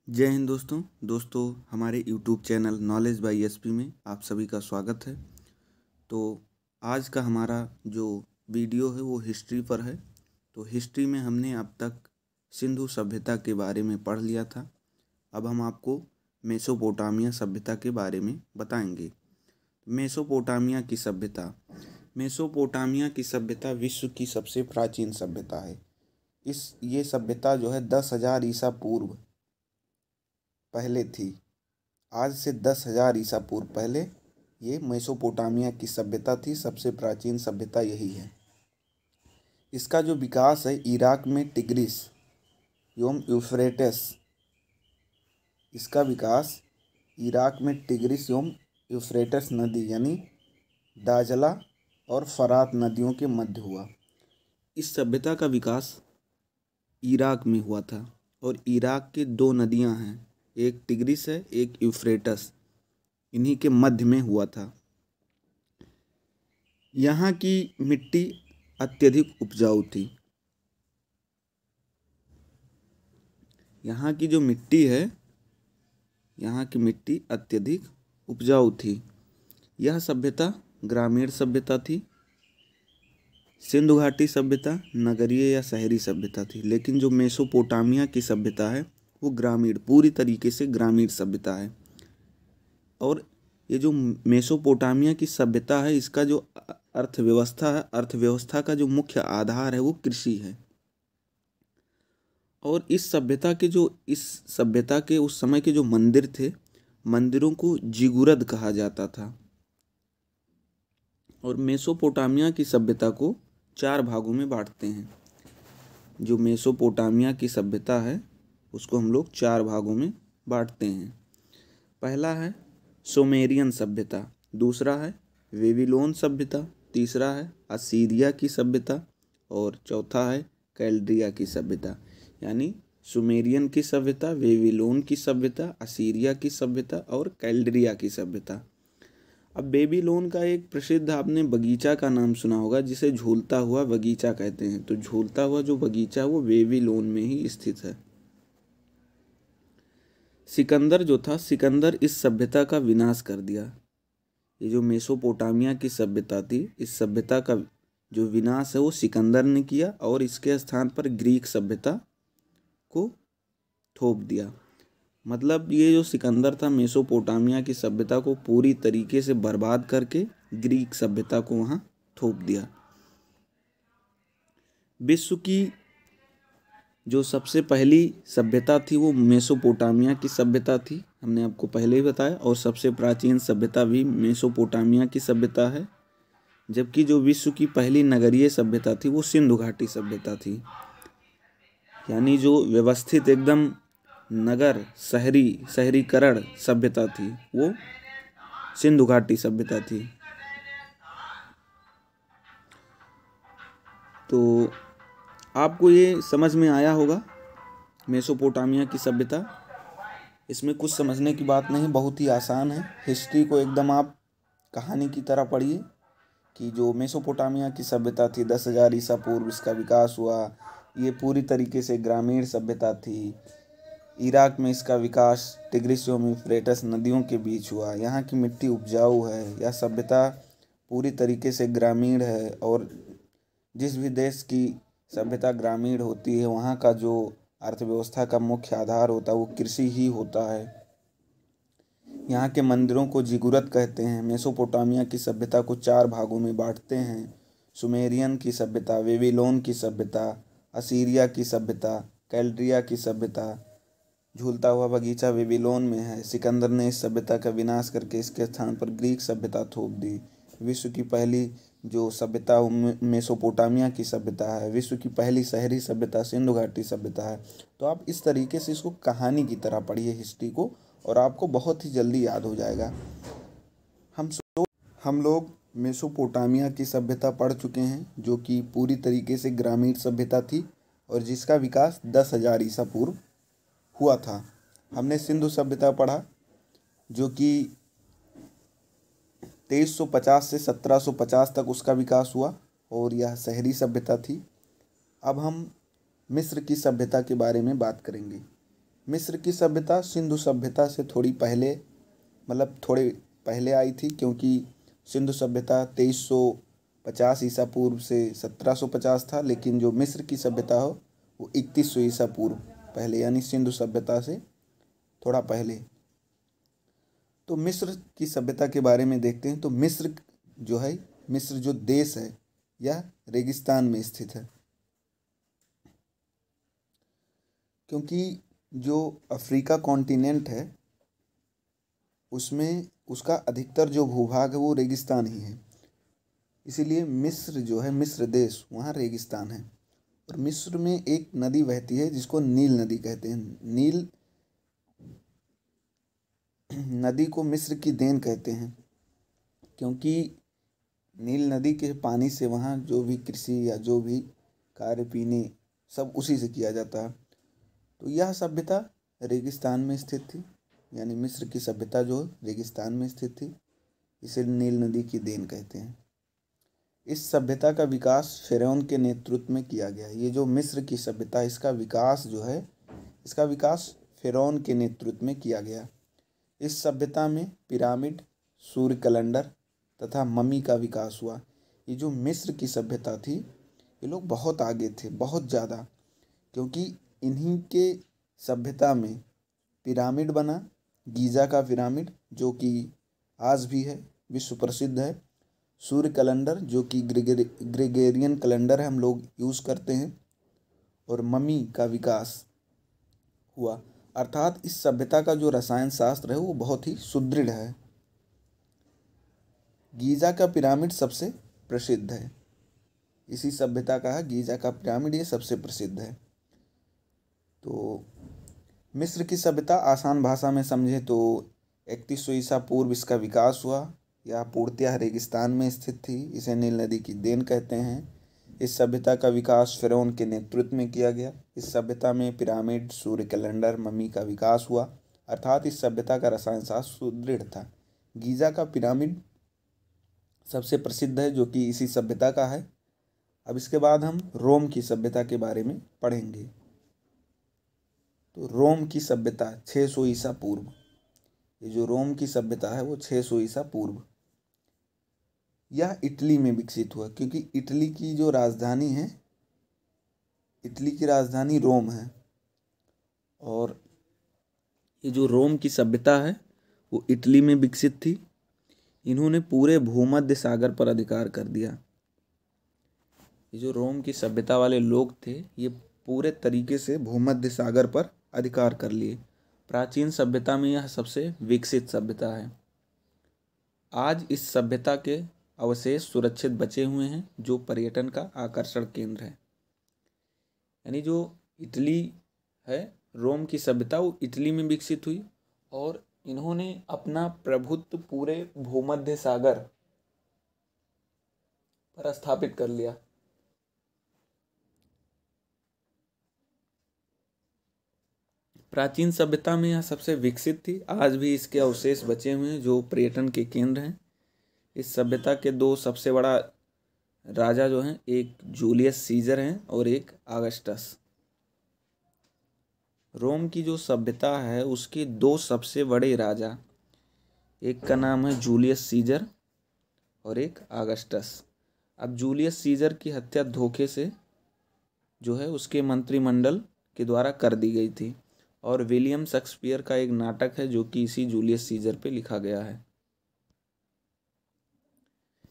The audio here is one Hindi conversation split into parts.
जय हिंद दोस्तों हमारे YouTube channel knowledge by SP में आप सभी का स्वागत है। तो आज का हमारा जो वीडियो है वो हिस्ट्री पर है। तो हिस्ट्री में हमने अब तक सिंधु सभ्यता के बारे में पढ़ लिया था। अब हम आपको मेसोपोटामिया सभ्यता के बारे में बताएंगे। मेसोपोटामिया की सभ्यता विश्व की सबसे प्राचीन सभ्यता है। ये सभ्यता जो है 10,000 ईसा पूर्व पहले थी। आज से 10,000 ईसा पूर्व पहले ये मेसोपोटामिया की सभ्यता थी। सबसे प्राचीन सभ्यता यही है। इसका जो विकास है इराक में टिग्रिस एवं यूफ्रेटस नदी यानी दाजला और फरात नदियों के मध्य हुआ। इस सभ्यता का विकास इराक में हुआ था और इराक के दो नदियां हैं, एक टिग्रिस है एक यूफ्रेटस, इन्हीं के मध्य में हुआ था। यहाँ की मिट्टी अत्यधिक उपजाऊ थी। यहाँ की जो मिट्टी है, यहाँ की मिट्टी अत्यधिक उपजाऊ थी। यह सभ्यता ग्रामीण सभ्यता थी। सिंधु घाटी सभ्यता नगरीय या शहरी सभ्यता थी, लेकिन जो मेसोपोटामिया की सभ्यता है वो ग्रामीण, पूरी तरीके से ग्रामीण सभ्यता है। और ये जो मेसोपोटामिया की सभ्यता है, इसका जो अर्थव्यवस्था है, अर्थव्यवस्था का जो मुख्य आधार है वो कृषि है। और इस सभ्यता के उस समय के जो मंदिर थे, मंदिरों को जिगुरद कहा जाता था। और मेसोपोटामिया की सभ्यता को 4 भागों में बांटते हैं। जो मेसोपोटामिया की सभ्यता है उसको हम लोग 4 भागों में बांटते हैं। पहला है सुमेरियन सभ्यता, दूसरा है बेबीलोन सभ्यता, तीसरा है असीरिया की सभ्यता और चौथा है कैल्डिया की सभ्यता। यानी सुमेरियन की सभ्यता, बेबीलोन की सभ्यता, असीरिया की सभ्यता और कैल्डिया की सभ्यता। अब बेबीलोन का एक प्रसिद्ध आपने बगीचा का नाम सुना होगा, जिसे झूलता हुआ बगीचा कहते हैं। तो झूलता हुआ जो बगीचा वो बेबीलोन में ही स्थित है। सिकंदर जो था, सिकंदर इस सभ्यता का विनाश कर दिया। ये जो मेसोपोटामिया की सभ्यता थी, इस सभ्यता का जो विनाश है वो सिकंदर ने किया और इसके स्थान पर ग्रीक सभ्यता को थोप दिया। मतलब ये जो सिकंदर था मेसोपोटामिया की सभ्यता को पूरी तरीके से बर्बाद करके ग्रीक सभ्यता को वहाँ थोप दिया। विश्व की जो सबसे पहली सभ्यता थी वो मेसोपोटामिया की सभ्यता थी, हमने आपको पहले ही बताया। और सबसे प्राचीन सभ्यता भी मेसोपोटामिया की सभ्यता है। जबकि जो विश्व की पहली नगरीय सभ्यता थी वो सिंधु घाटी सभ्यता थी। यानी जो व्यवस्थित एकदम नगर शहरीकरण सभ्यता थी वो सिंधु घाटी सभ्यता थी। तो आपको ये समझ में आया होगा मेसोपोटामिया की सभ्यता। इसमें कुछ समझने की बात नहीं, बहुत ही आसान है। हिस्ट्री को एकदम आप कहानी की तरह पढ़िए कि जो मेसोपोटामिया की सभ्यता थी 10,000 ईसा पूर्व, इसका विकास हुआ। ये पूरी तरीके से ग्रामीण सभ्यता थी। इराक में इसका विकास टिग्रिस एवं यूफ्रेटस नदियों के बीच हुआ। यहाँ की मिट्टी उपजाऊ है। यह सभ्यता पूरी तरीके से ग्रामीण है। और जिस भी देश की सभ्यता ग्रामीण होती है, वहाँ का जो अर्थव्यवस्था का मुख्य आधार होता है वो कृषि ही होता है। यहाँ के मंदिरों को जिगुरत कहते हैं। मेसोपोटामिया की सभ्यता को 4 भागों में बांटते हैं। सुमेरियन की सभ्यता, बेबीलोन की सभ्यता, असीरिया की सभ्यता, कैल्डिया की सभ्यता। झूलता हुआ बगीचा बेबीलोन में है। सिकंदर ने इस सभ्यता का विनाश करके इसके स्थान पर ग्रीक सभ्यता थोप दी। विश्व की पहली जो सभ्यता मेसोपोटामिया की सभ्यता है। विश्व की पहली शहरी सभ्यता सिंधु घाटी सभ्यता है। तो आप इस तरीके से इसको कहानी की तरह पढ़िए हिस्ट्री को, और आपको बहुत ही जल्दी याद हो जाएगा। हम लोग मेसोपोटामिया की सभ्यता पढ़ चुके हैं, जो कि पूरी तरीके से ग्रामीण सभ्यता थी और जिसका विकास 10,000 ईसा पूर्व हुआ था। हमने सिंधु सभ्यता पढ़ा, जो कि 2350 से 1750 तक उसका विकास हुआ और यह शहरी सभ्यता थी। अब हम मिस्र की सभ्यता के बारे में बात करेंगे। मिस्र की सभ्यता सिंधु सभ्यता से थोड़ी पहले, मतलब थोड़े पहले आई थी, क्योंकि सिंधु सभ्यता 2350 ईसा पूर्व से 1750 था, लेकिन जो मिस्र की सभ्यता हो वो 3100 ईसा पूर्व पहले, यानी सिंधु सभ्यता से थोड़ा पहले। तो मिस्र की सभ्यता के बारे में देखते हैं। तो मिस्र जो देश है यह रेगिस्तान में स्थित है, क्योंकि जो अफ्रीका कॉन्टिनेंट है उसमें उसका अधिकतर जो भूभाग है वो रेगिस्तान ही है, इसीलिए मिस्र जो है, मिस्र देश, वहाँ रेगिस्तान है। और मिस्र में एक नदी बहती है जिसको नील नदी कहते हैं। नील नदी को मिस्र की देन कहते हैं, क्योंकि नील नदी के पानी से वहाँ जो भी कृषि या जो भी कार्य पीने सब उसी से किया जाता है। तो यह सभ्यता रेगिस्तान में स्थित थी, यानी मिस्र की सभ्यता जो रेगिस्तान में स्थित थी, इसे नील नदी की देन कहते हैं। इस सभ्यता का विकास फिरौन के नेतृत्व में किया गया। ये जो मिस्र की सभ्यता, इसका विकास जो है, इसका विकास फिरौन के नेतृत्व में किया गया। इस सभ्यता में पिरामिड, सूर्य कैलेंडर तथा मम्मी का विकास हुआ। ये जो मिस्र की सभ्यता थी, ये लोग बहुत आगे थे, बहुत ज़्यादा, क्योंकि इन्हीं के सभ्यता में पिरामिड बना, गीज़ा का पिरामिड जो कि आज भी है, विश्व प्रसिद्ध है। सूर्य कैलेंडर जो कि ग्रेगोरियन कैलेंडर है, हम लोग यूज़ करते हैं। और मम्मी का विकास हुआ, अर्थात इस सभ्यता का जो रसायन शास्त्र है वो बहुत ही सुदृढ़ है। गीज़ा का पिरामिड सबसे प्रसिद्ध है, इसी सभ्यता का है गीज़ा का पिरामिड, ये सबसे प्रसिद्ध है। तो मिस्र की सभ्यता आसान भाषा में समझे तो 3100 ईसा पूर्व इसका विकास हुआ। यह पूर्णतः रेगिस्तान में स्थित थी, इसे नील नदी की देन कहते हैं। इस सभ्यता का विकास फिरौन के नेतृत्व में किया गया। इस सभ्यता में पिरामिड, सूर्य कैलेंडर, मम्मी का विकास हुआ, अर्थात इस सभ्यता का रसायन शास्त्र सुदृढ़ था। गीज़ा का पिरामिड सबसे प्रसिद्ध है, जो कि इसी सभ्यता का है। अब इसके बाद हम रोम की सभ्यता के बारे में पढ़ेंगे। तो रोम की सभ्यता 600 ईसा पूर्व, ये जो रोम की सभ्यता है वो 600 ईसा पूर्व, यह इटली में विकसित हुआ, क्योंकि इटली की जो राजधानी है, इटली की राजधानी रोम है। और ये जो रोम की सभ्यता है वो इटली में विकसित थी। इन्होंने पूरे भूमध्य सागर पर अधिकार कर दिया। ये जो रोम की सभ्यता वाले लोग थे, ये पूरे तरीके से भूमध्य सागर पर अधिकार कर लिए। प्राचीन सभ्यता में यह सबसे विकसित सभ्यता है। आज इस सभ्यता के अवशेष सुरक्षित बचे हुए हैं, जो पर्यटन का आकर्षण केंद्र है। यानी जो इटली है, रोम की सभ्यता, वो इटली में विकसित हुई और इन्होंने अपना प्रभुत्व पूरे भूमध्य सागर पर स्थापित कर लिया। प्राचीन सभ्यता में यह सबसे विकसित थी। आज भी इसके अवशेष बचे हुए हैं, जो पर्यटन के केंद्र हैं। इस सभ्यता के दो सबसे बड़ा राजा जो हैं, एक जूलियस सीजर हैं और एक ऑगस्टस। रोम की जो सभ्यता है उसके दो सबसे बड़े राजा, एक का नाम है जूलियस सीजर और एक ऑगस्टस। अब जूलियस सीजर की हत्या धोखे से जो है उसके मंत्रिमंडल के द्वारा कर दी गई थी। और विलियम शेक्सपियर का एक नाटक है जो कि इसी जूलियस सीजर पे लिखा गया है।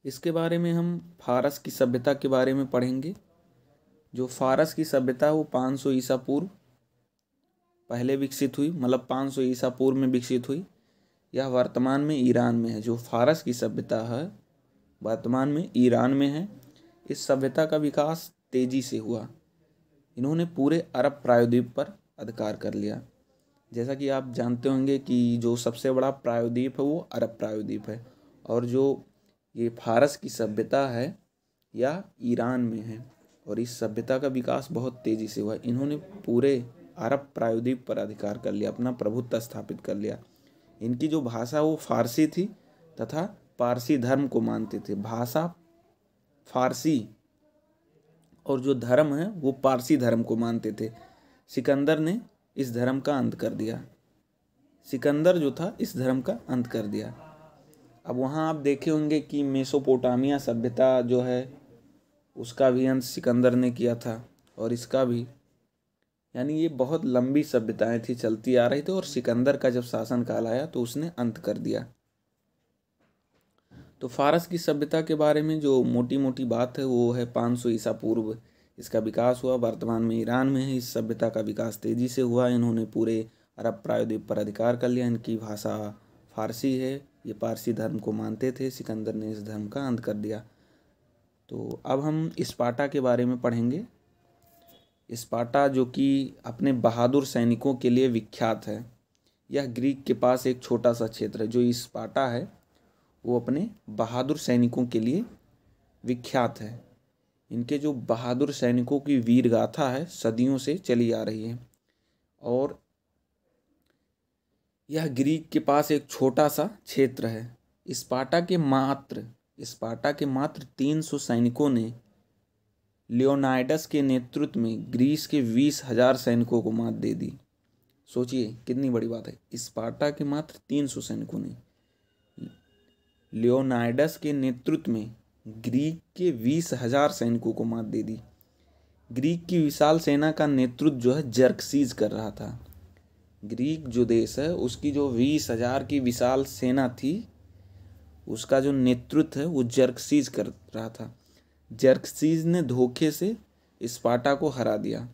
इसके बारे में हम फारस की सभ्यता के बारे में पढ़ेंगे। जो फारस की सभ्यता वो 500 ईसा पूर्व पहले विकसित हुई, मतलब 500 ईसा पूर्व में विकसित हुई। यह वर्तमान में ईरान में है। जो फारस की सभ्यता है वर्तमान में ईरान में है। इस सभ्यता का विकास तेजी से हुआ। इन्होंने पूरे अरब प्रायद्वीप पर अधिकार कर लिया। जैसा कि आप जानते होंगे कि जो सबसे बड़ा प्रायद्वीप है वो अरब प्रायद्वीप है, और जो ये फारस की सभ्यता है यह ईरान में है। और इस सभ्यता का विकास बहुत तेज़ी से हुआ। इन्होंने पूरे अरब प्रायद्वीप पर अधिकार कर लिया, अपना प्रभुत्व स्थापित कर लिया। इनकी जो भाषा वो फारसी थी तथा पारसी धर्म को मानते थे। भाषा फारसी और जो धर्म है वो पारसी धर्म को मानते थे। सिकंदर ने इस धर्म का अंत कर दिया। सिकंदर जो था इस धर्म का अंत कर दिया। अब वहाँ आप देखे होंगे कि मेसोपोटामिया सभ्यता जो है उसका भी अंत सिकंदर ने किया था, और इसका भी, यानी ये बहुत लंबी सभ्यताएं थी, चलती आ रही थी, और सिकंदर का जब शासन काल आया तो उसने अंत कर दिया। तो फारस की सभ्यता के बारे में जो मोटी मोटी बात है वो है 500 ईसा पूर्व इसका विकास हुआ। वर्तमान में ईरान में है। इस सभ्यता का विकास तेजी से हुआ। इन्होंने पूरे अरब प्रायद्वीप पर अधिकार कर लिया। इनकी भाषा फारसी है। ये पारसी धर्म को मानते थे। सिकंदर ने इस धर्म का अंत कर दिया। तो अब हम स्पार्टा के बारे में पढ़ेंगे। स्पार्टा जो कि अपने बहादुर सैनिकों के लिए विख्यात है। यह ग्रीक के पास एक छोटा सा क्षेत्र है। जो स्पार्टा है वो अपने बहादुर सैनिकों के लिए विख्यात है। इनके जो बहादुर सैनिकों की वीर गाथा है सदियों से चली आ रही है, और यह ग्रीक के पास एक छोटा सा क्षेत्र है। स्पार्टा के मात्र 300 सैनिकों ने लियोनाइडस के नेतृत्व में ग्रीस के 20,000 सैनिकों को मात दे दी। सोचिए कितनी बड़ी बात है। स्पार्टा के मात्र 300 सैनिकों ने लियोनाइडस के नेतृत्व में ग्रीक के 20,000 सैनिकों को मात दे दी। ग्रीक की विशाल सेना का नेतृत्व जो है जर्कसीज कर रहा था। ग्रीक जो देश है उसकी जो 20,000 की विशाल सेना थी उसका जो नेतृत्व है वो जर्कसीज कर रहा था। जर्कसीज ने धोखे से स्पार्टा को हरा दिया।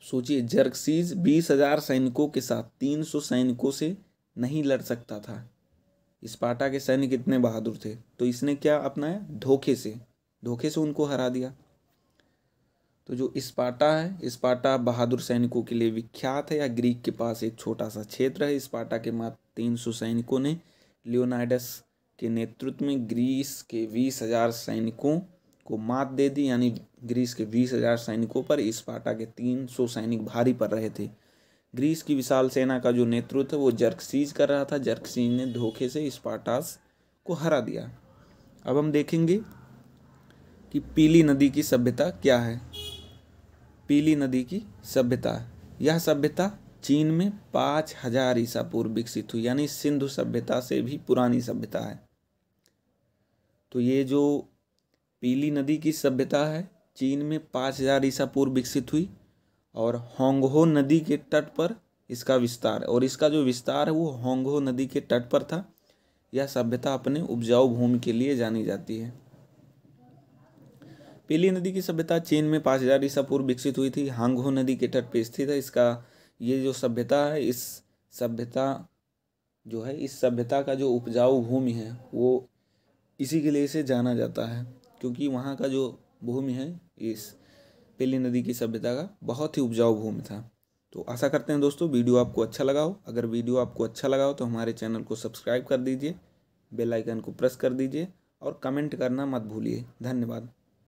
सोचिए, जर्कसीज 20,000 सैनिकों के साथ 300 सैनिकों से नहीं लड़ सकता था। स्पार्टा के सैनिक इतने बहादुर थे, तो इसने क्या अपनाया? धोखे से उनको हरा दिया। तो जो स्पार्टा है, स्पार्टा बहादुर सैनिकों के लिए विख्यात है। या ग्रीक के पास एक छोटा सा क्षेत्र है। स्पार्टा के मात्र 300 सैनिकों ने लियोनाइडस के नेतृत्व में ग्रीस के 20,000 सैनिकों को मात दे दी। यानी ग्रीस के 20,000 सैनिकों पर स्पार्टा के 300 सैनिक भारी पड़ रहे थे। ग्रीस की विशाल सेना का जो नेतृत्व है वो जर्कसीज कर रहा था। जर्कसीज ने धोखे से स्पार्टास को हरा दिया। अब हम देखेंगे कि पीली नदी की सभ्यता क्या है। पीली नदी की सभ्यता, यह सभ्यता चीन में 5,000 ईसा पूर्व विकसित हुई। यानी सिंधु सभ्यता से भी पुरानी सभ्यता है। तो ये जो पीली नदी की सभ्यता है चीन में 5,000 ईसा पूर्व विकसित हुई, और होंगहो नदी के तट पर इसका विस्तार, और इसका जो विस्तार है वो होंगहो नदी के तट पर था। यह सभ्यता अपने उपजाऊ भूमि के लिए जानी जाती है। पीली नदी की सभ्यता चीन में 5,000 ईसा पूर्व विकसित हुई थी। होंगहो नदी के तट पर स्थित है। इसका ये जो सभ्यता है, इस सभ्यता का जो उपजाऊ भूमि है वो इसी के लिए इसे जाना जाता है, क्योंकि वहाँ का जो भूमि है इस पीली नदी की सभ्यता का बहुत ही उपजाऊ भूमि था। तो आशा करते हैं दोस्तों वीडियो आपको अच्छा लगा हो। अगर वीडियो आपको अच्छा लगा हो तो हमारे चैनल को सब्सक्राइब कर दीजिए, बेल आइकन को प्रेस कर दीजिए, और कमेंट करना मत भूलिए। धन्यवाद।